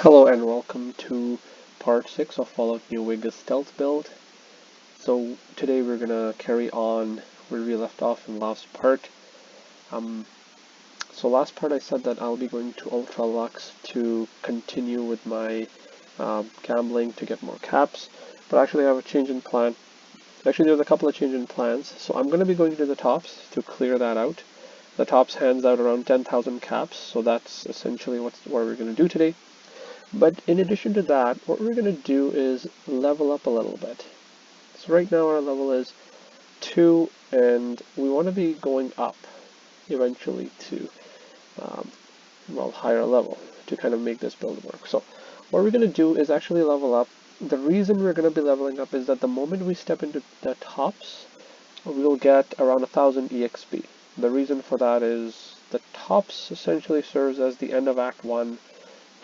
Hello and welcome to part 6 of Fallout New Vegas stealth build. So today we're gonna carry on where we left off in last part. Um, so last part I said that I'll be going to Ultra Lux to continue with my gambling to get more caps, but actually I have a change in plan. Actually there's a couple of change in plans, so I'm gonna be going to the tops to clear that out. The tops hands out around 10,000 caps, so that's essentially what we're gonna do today. But in addition to that, what we're going to do is level up a little bit. So right now our level is 2, and we want to be going up eventually to, higher level to kind of make this build work. So what we're going to do is actually level up. The reason we're going to be leveling up is that the moment we step into the tops, we'll get around 1000 EXP. The reason for that is the tops essentially serves as the end of Act 1.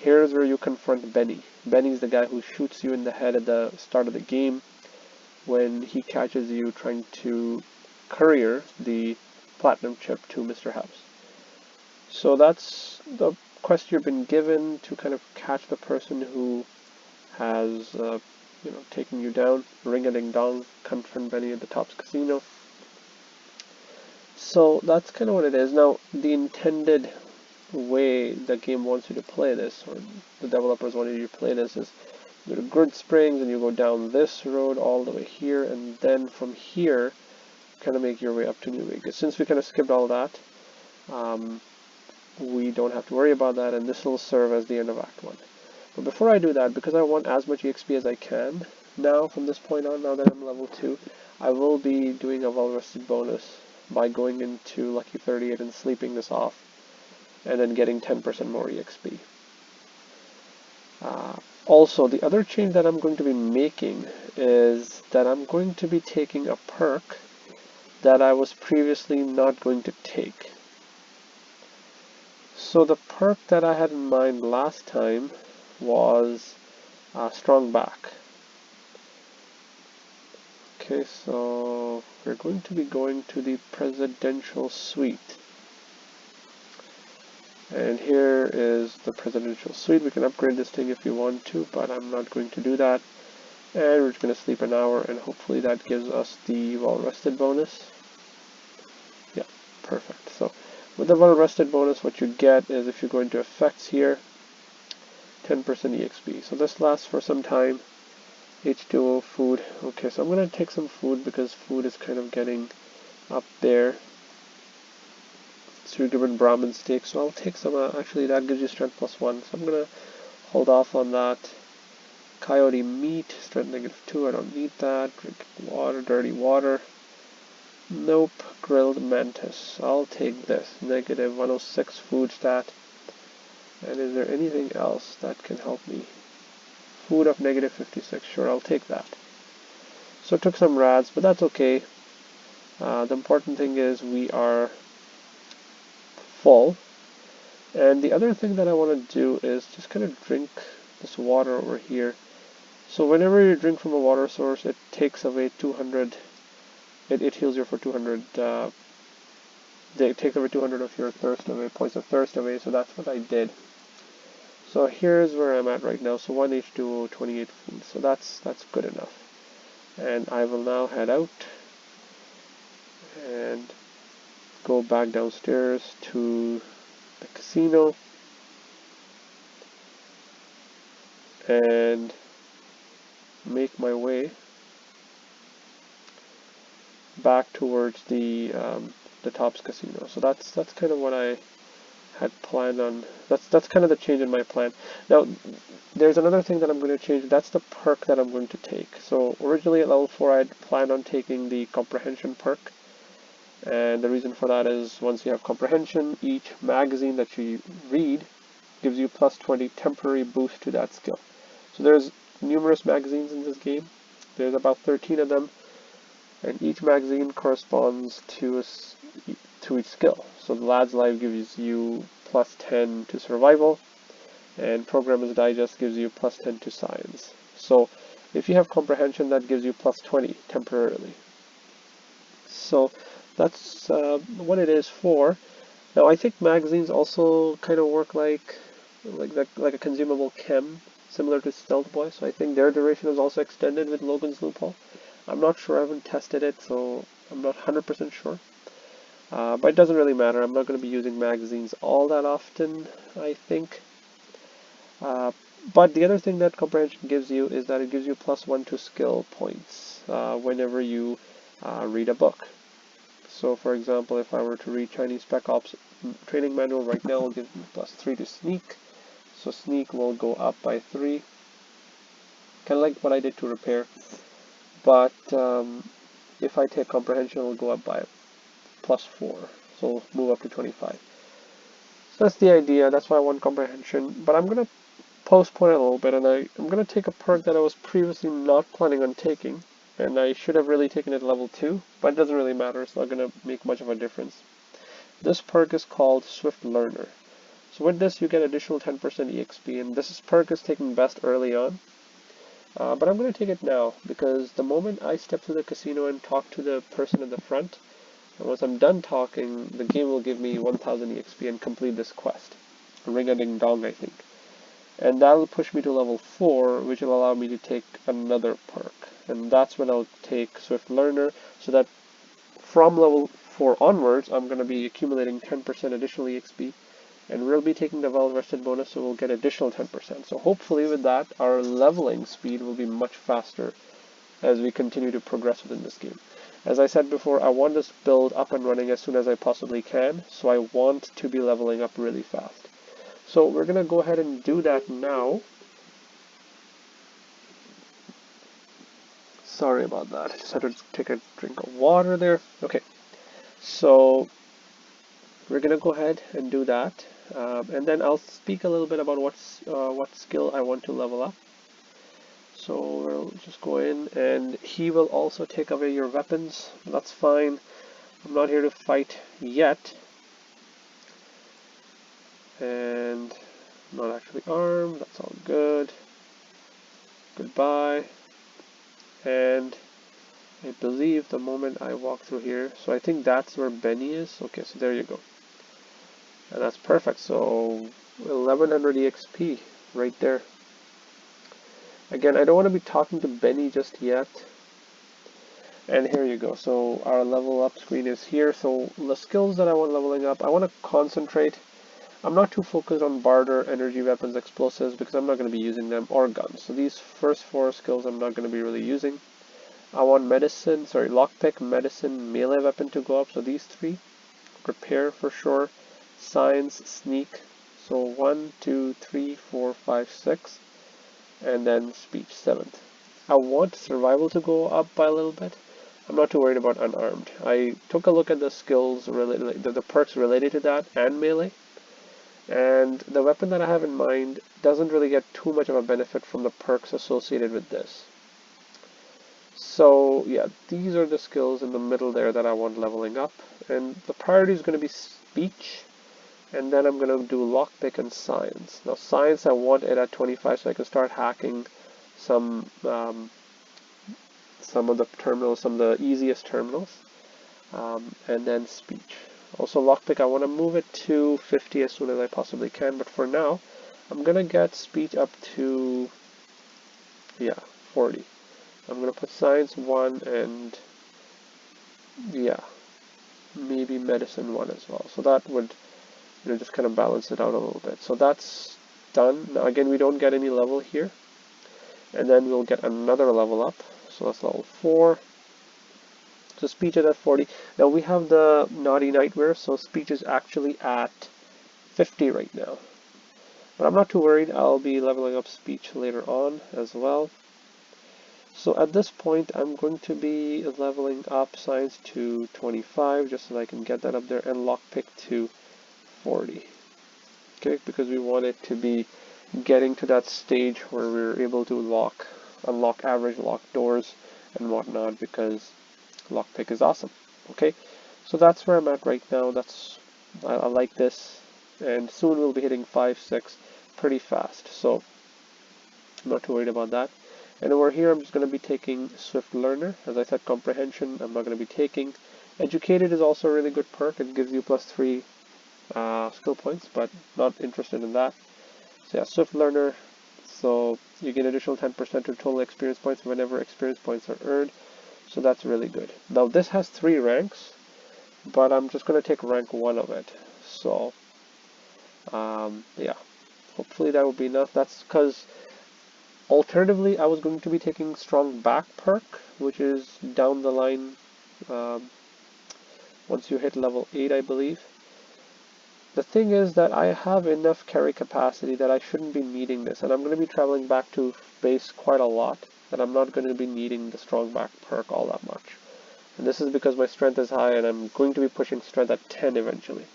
Here's where you confront Benny. Benny's the guy who shoots you in the head at the start of the game when he catches you trying to courier the platinum chip to Mr. House. So that's the quest you've been given, to kind of catch the person who has, taken you down. Ring-a-ding-dong, confront Benny at the Tops Casino. So that's kind of what it is. Now, the intended way the game wants you to play this, or the developers wanted you to play this, is you go to Grid Springs and you go down this road all the way here, and then from here kind of make your way up to New Vegas. Since we kind of skipped all that, we don't have to worry about that, and this will serve as the end of Act 1. But before I do that, because I want as much EXP as I can now from this point on, now that I'm level 2, I will be doing a well-rested bonus by going into Lucky 38 and sleeping this off, and then getting 10% more EXP. Also, the other change that I'm going to be making is that I'm going to be taking a perk that I was previously not going to take. So the perk that I had in mind last time was Strong Back. Okay, so we're going to be going to the Presidential Suite. And here is the Presidential Suite. We can upgrade this thing if you want to, but I'm not going to do that. And we're just going to sleep an hour, and hopefully that gives us the well-rested bonus. Yeah, perfect. So with the well-rested bonus, what you get is, if you go into effects here, 10% EXP. So this lasts for some time. H2O, food. Okay, so I'm going to take some food because food is kind of getting up there. So you're given Brahmin steak, so I'll take some. Actually, that gives you strength +1, so I'm gonna hold off on that. Coyote meat, strength -2. I don't need that. Drink water, dirty water. Nope. Grilled mantis. I'll take this. -106 food stat. And is there anything else that can help me? Food of -56. Sure, I'll take that. So I took some rads, but that's okay. The important thing is we are full. And the other thing that I want to do is just kind of drink this water over here. So whenever you drink from a water source, it takes away 200, it heals you for 200, it takes away 200 of your thirst away, points of thirst away, so that's what I did. So here's where I'm at right now, so 1 H2O, 28 food, so that's good enough. And I will now head out and go back downstairs to the casino and make my way back towards the Tops Casino. So that's kind of what I had planned on. That's kind of the change in my plan. Now, there's another thing that I'm going to change. That's the perk that I'm going to take. So originally at level 4, I had planned on taking the Comprehension perk. And the reason for that is, once you have Comprehension, each magazine that you read gives you +20 temporary boost to that skill. So there's numerous magazines in this game. There's about 13 of them, and each magazine corresponds to each skill. So the Lad's Life gives you +10 to survival, and Programmer's Digest gives you +10 to science. So if you have Comprehension, that gives you +20 temporarily. So that's what it is for. Now I think magazines also kind of work like like a consumable chem, similar to Stealth Boy. So I think their duration is also extended with Logan's Loophole. I'm not sure, I haven't tested it, so I'm not 100% sure. But it doesn't really matter. I'm not going to be using magazines all that often, I think. But the other thing that comprehension gives you is that it gives you +1 to skill points whenever you read a book. So for example, if I were to read Chinese Spec Ops training manual right now, it'll give me +3 to sneak. So sneak will go up by 3. Kind of like what I did to repair. But if I take comprehension, it'll go up by +4. So we'll move up to 25. So that's the idea. That's why I want comprehension. But I'm going to postpone it a little bit, and I'm going to take a perk that I was previously not planning on taking. And I should have really taken it at level 2, but it doesn't really matter. It's not going to make much of a difference. This perk is called Swift Learner. So with this, you get additional 10% EXP, and this perk is taken best early on. But I'm going to take it now, because the moment I step to the casino and talk to the person in the front, and once I'm done talking, the game will give me 1000 EXP and complete this quest. Ring-a-ding-dong, I think. And that'll push me to level 4, which will allow me to take another perk. And that's when I'll take Swift Learner, so that from level 4 onwards, I'm going to be accumulating 10% additional EXP. And we'll be taking the well-rested bonus, so we'll get additional 10%. So hopefully with that, our leveling speed will be much faster as we continue to progress within this game. As I said before, I want this build up and running as soon as I possibly can, so I want to be leveling up really fast. So we're going to go ahead and do that now. Sorry about that, I just had to take a drink of water there. Okay, so we're going to go ahead and do that. And then I'll speak a little bit about what skill I want to level up. So we'll just go in, and he will also take away your weapons. That's fine. I'm not here to fight yet. And I'm not actually armed. That's all good. Goodbye. And I believe the moment I walk through here, so I think that's where Benny is. Okay, so there you go. And that's perfect. So 1100 EXP right there. Again, I don't want to be talking to Benny just yet. And here you go. So our level up screen is here. So the skills that I want leveling up, I want to concentrate. I'm not too focused on barter, energy weapons, explosives, because I'm not going to be using them, or guns. So these first 4 skills I'm not going to be really using. I want lockpick, medicine, melee weapon to go up. So these 3. Repair for sure. Science, sneak. So 1, 2, 3, 4, 5, 6. And then speech 7th. I want survival to go up by a little bit. I'm not too worried about unarmed. I took a look at the skills, the perks related to that, and melee. And the weapon that I have in mind doesn't really get too much of a benefit from the perks associated with this. So yeah, these are the skills in the middle there that I want leveling up. And the priority is going to be speech. And then I'm going to do lockpick and science. Now science, I want it at 25 so I can start hacking some of the terminals, some of the easiest terminals. And then speech. Also lockpick, I want to move it to 50 as soon as I possibly can. But for now, I'm going to get speech up to, 40. I'm going to put science 1 and, maybe medicine 1 as well. So that would just kind of balance it out a little bit. So that's done. Now again, we don't get any level here. And then we'll get another level up. So that's level 4. So speech is at 40. Now we have the Naughty Nightmare, so speech is actually at 50 right now. But I'm not too worried. I'll be leveling up speech later on as well. So at this point, I'm going to be leveling up science to 25, just so that I can get that up there, and lockpick to 40. Okay, because we want it to be getting to that stage where we're able to unlock average lock doors and whatnot, because lockpick is awesome. Okay, so that's where I'm at right now. I like this, and soon we'll be hitting 5, 6 pretty fast. So I'm not too worried about that. And over here, I'm just going to be taking Swift Learner. As I said, comprehension, I'm not going to be taking. Educated is also a really good perk. It gives you +3 skill points, but not interested in that. So yeah, Swift Learner. So you get additional 10% to total experience points whenever experience points are earned. So that's really good. Now this has 3 ranks, but I'm just going to take rank 1 of it. So yeah, hopefully that will be enough. That's because alternatively I was going to be taking Strong Back perk, which is down the line once you hit level 8, I believe. The thing is that I have enough carry capacity that I shouldn't be needing this, and I'm going to be traveling back to base quite a lot, that I'm not going to be needing the Strong Back perk all that much. And this is because my strength is high and I'm going to be pushing strength at 10 eventually.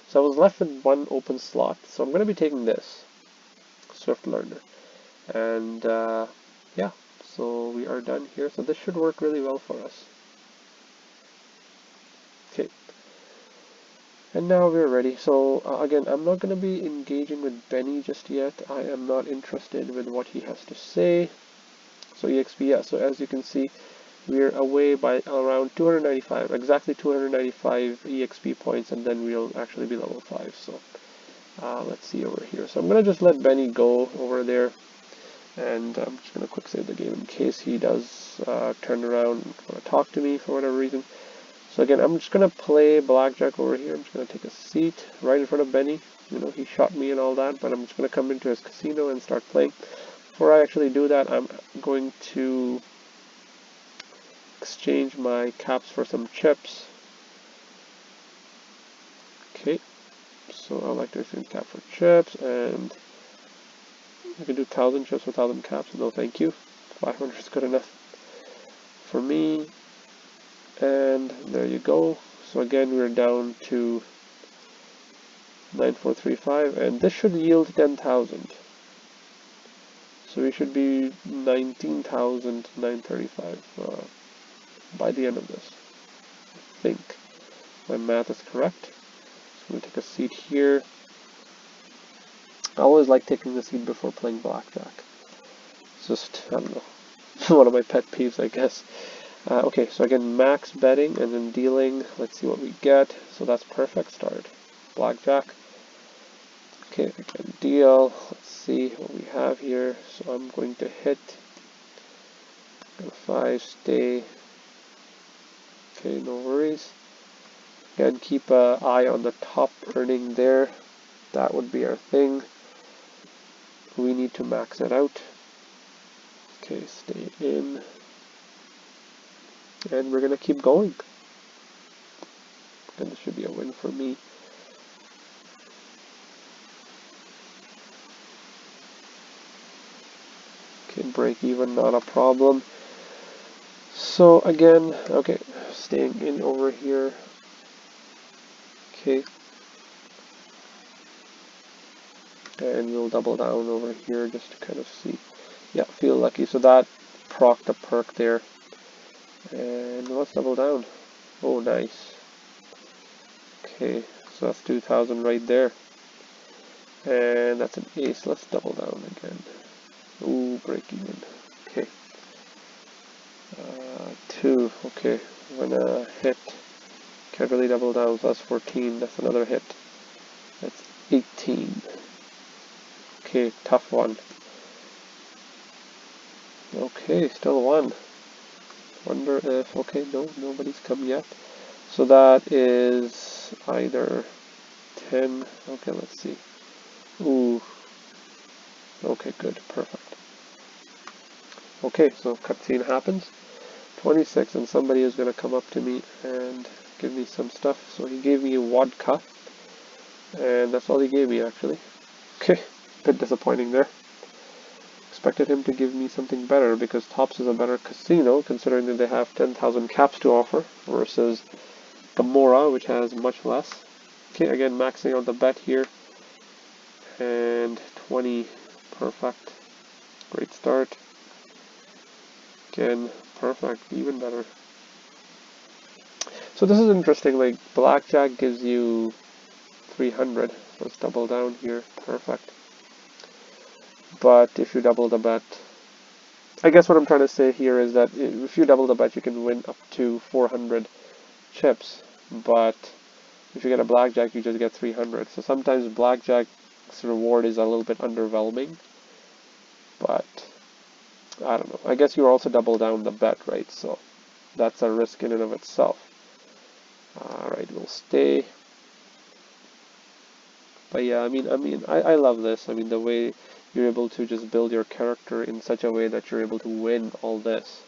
So I was left with 1 open slot, so I'm going to be taking this, Swift Learner. And yeah, so we are done here, so this should work really well for us. Okay. And now we're ready. So again, I'm not going to be engaging with Benny just yet. I am not interested with what he has to say. So EXP, yeah, so as you can see, we're away by around 295, exactly 295 EXP points, and then we'll actually be level 5. So let's see over here. So I'm going to just let Benny go over there, and I'm just going to quick save the game in case he does turn around and want to talk to me for whatever reason. So again, I'm just going to play blackjack over here. I'm just going to take a seat right in front of Benny. You know, he shot me and all that, but I'm just going to come into his casino and start playing. Before I actually do that, I'm going to exchange my caps for some chips. Okay, so I like to exchange cap for chips, and I can do 1,000 chips for 1,000 caps. No, thank you. 500 is good enough for me. And there you go. So again, we're down to 9435, and this should yield 10,000. So we should be 19,935 by the end of this. I think my math is correct. So I'm going to take a seat here. I always like taking the seat before playing blackjack. It's just, I don't know, one of my pet peeves, I guess. Okay, so again, max betting and then dealing. Let's see what we get. So that's perfect start. Blackjack. Okay, again, deal. Let's see what we have here. So I'm going to hit 5, stay. Okay, no worries. Again, keep an eye on the top earning there. That would be our thing. We need to max it out. Okay, stay in. And we're going to keep going. And this should be a win for me. Okay, break even, not a problem. So again, okay, staying in over here. Okay. And we'll double down over here just to kind of see. Yeah, feel lucky. So that procced a perk there. And let's double down. Oh, nice. Okay, so that's 2,000 right there. And that's an ace. Let's double down again. Ooh, break even. Okay. 2. Okay, we're gonna hit. Can't really double down, so that's 14. That's another hit. That's 18. Okay, tough one. Okay, still 1. Wonder if, okay, no, nobody's come yet. So that is either 10, okay, let's see. Ooh, okay, good, perfect. Okay, so cutscene happens. 26, and somebody is going to come up to me and give me some stuff. So he gave me vodka, and that's all he gave me actually. Okay, bit disappointing there. Expected him to give me something better because Tops is a better casino considering that they have 10,000 caps to offer versus Gamora, which has much less. Okay, again maxing out the bet here, and 20, perfect, great start. Again, perfect, even better. So this is interesting, like blackjack gives you 300, let's double down here, perfect. But if you double the bet, I guess what I'm trying to say here is that if you double the bet you can win up to 400 chips, but if you get a blackjack you just get 300. So sometimes blackjack max reward is a little bit underwhelming, but I don't know. I guess you also double down the bet, right? So that's a risk in and of itself. Alright, we'll stay. But yeah, I love this. I mean, the way you're able to just build your character in such a way that you're able to win all this.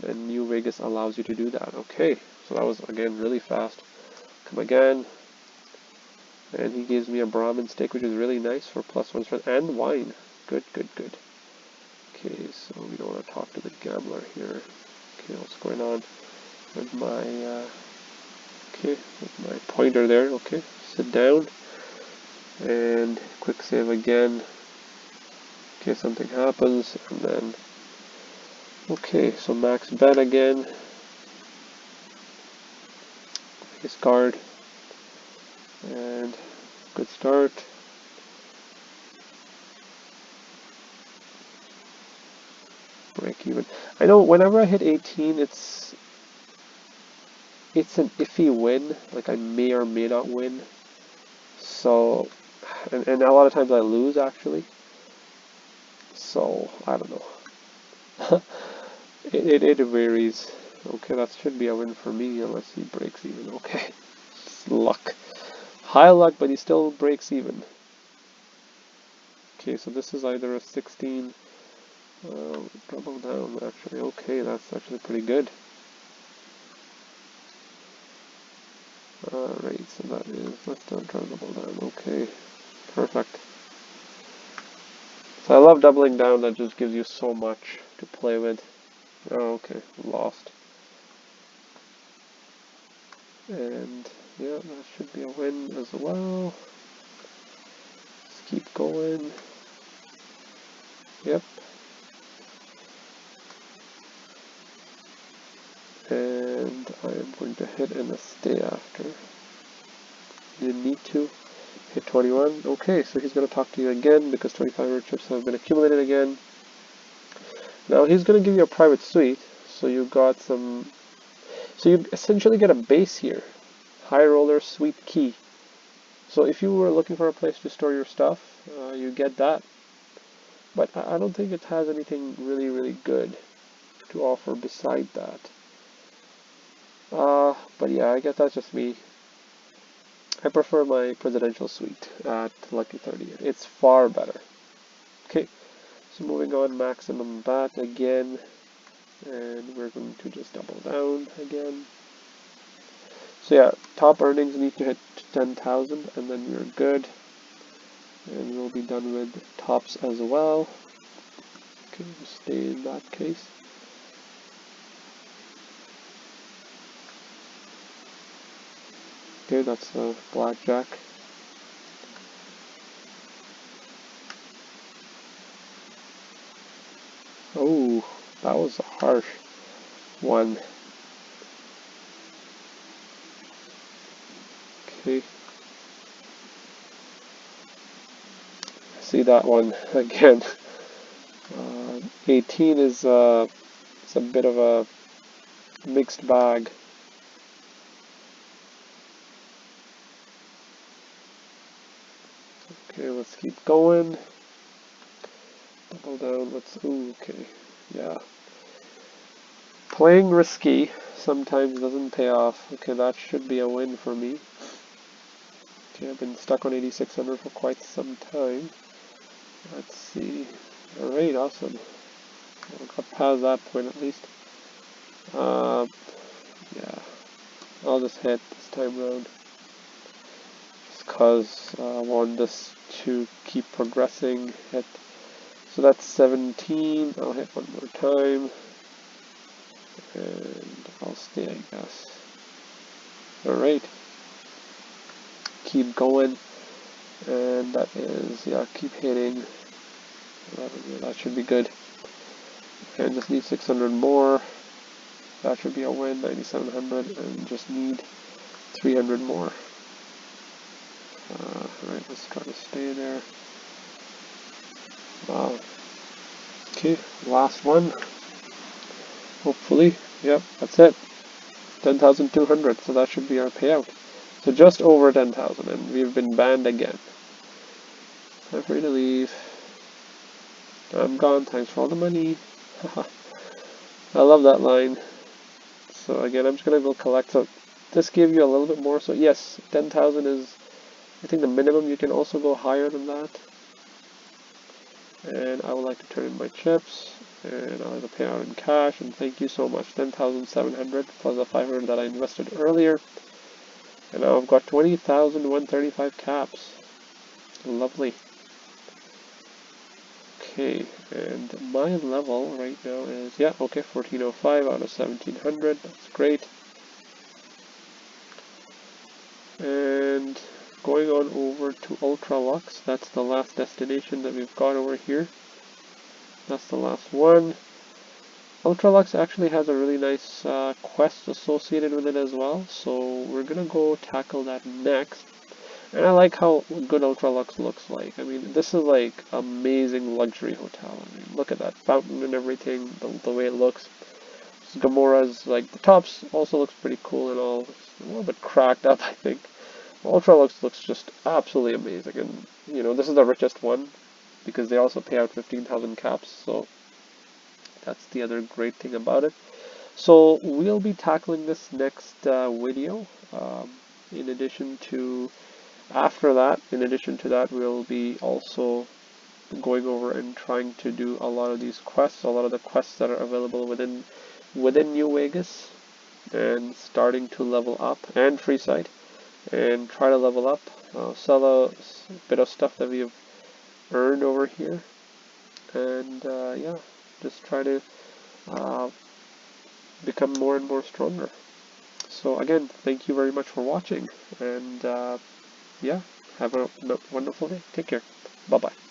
And New Vegas allows you to do that. Okay, so that was, again, really fast. Come again. And he gives me a Brahmin steak, which is really nice for +1 strength. And wine. Good, good, good. Okay, so we don't want to talk to the gambler here. Okay, what's going on with my, with my pointer there. Okay, sit down. And quick save again. Okay, something happens, and then, okay, so max bet again. His card. And good start. Break even. I know whenever I hit 18, it's an iffy win. Like I may or may not win. So, and a lot of times I lose actually. So I don't know. it varies. Okay, that should be a win for me unless he breaks even. Okay, it's luck. High luck, but he still breaks even. Okay, so this is either a 16. Double down, actually. Okay, that's actually pretty good. Alright, so that is, let's not try to double down. Okay, perfect. So I love doubling down, that just gives you so much to play with. Oh, okay, lost. And yeah, that should be a win as well. Let's keep going. Yep. And I am going to hit in a stay after. Didn't need to. Hit 21. Okay, so he's going to talk to you again because 25 chips have been accumulated again. Now he's going to give you a private suite, so you got some. So you essentially get a base here. High roller suite key. So if you were looking for a place to store your stuff, you get that. But I don't think it has anything really, really good to offer beside that. But yeah, I guess that's just me. I prefer my presidential suite at Lucky 30. It's far better. Okay, so moving on, maximum bat again. And we're going to just double down again. So yeah, top earnings need to hit 10,000 and then we're good. And we'll be done with tops as well. Okay, we'll stay in that case. Okay, that's a blackjack. Oh, that was a harsh one. Okay. See that one again. 18 is it's a bit of a mixed bag. Okay, let's keep going. Double down, let's, ooh, okay, yeah. Playing risky sometimes doesn't pay off. Okay, that should be a win for me. Okay, I've been stuck on 8600 for quite some time. Let's see. Alright, awesome. I got past that point at least. Yeah. I'll just hit this time round. Just cause I want this to keep progressing. Hit. So that's 17. I'll hit one more time. And I'll stay, I guess. Alright. Keep going. And that is, yeah, keep hitting. 11, yeah, that should be good. And just need 600 more. That should be a win, 9,700, and just need 300 more. Alright, let's try to stay there. Okay, last one. Hopefully, yep, that's it. 10,200, so that should be our payout. So just over 10,000, and we've been banned again. I'm free to leave. I'm gone, thanks for all the money. I love that line. So again, I'm just gonna go collect. So this gave you a little bit more. So yes, 10,000 is, I think, the minimum. You can also go higher than that. And I would like to turn in my chips, and I like to pay out in cash. And thank you so much. 10,700 plus the 500 that I invested earlier. And now I've got 20,135 caps. Lovely. Okay, and my level right now is, yeah, okay, 1405 out of 1700. That's great. And going on over to Ultralux, that's the last destination that we've got over here. That's the last one. Ultralux actually has a really nice quest associated with it as well, so we're gonna go tackle that next. And I like how good Ultralux looks like. I mean, this is like amazing luxury hotel. I mean, look at that fountain and everything, the way it looks. Gamora's, like, the tops also looks pretty cool and all. It's a little bit cracked up, I think. Ultralux looks just absolutely amazing, and you know, this is the richest one because they also pay out 15,000 caps, so that's the other great thing about it. So we'll be tackling this next video. In addition to that, we'll be also going over and trying to do a lot of these quests, a lot of the quests that are available within New Vegas, and starting to level up, and Freeside, and try to level up, sell a bit of stuff that we have earned over here, and yeah, just try to become more and more stronger. So again, thank you very much for watching, and yeah, have a wonderful day. Take care. Bye bye.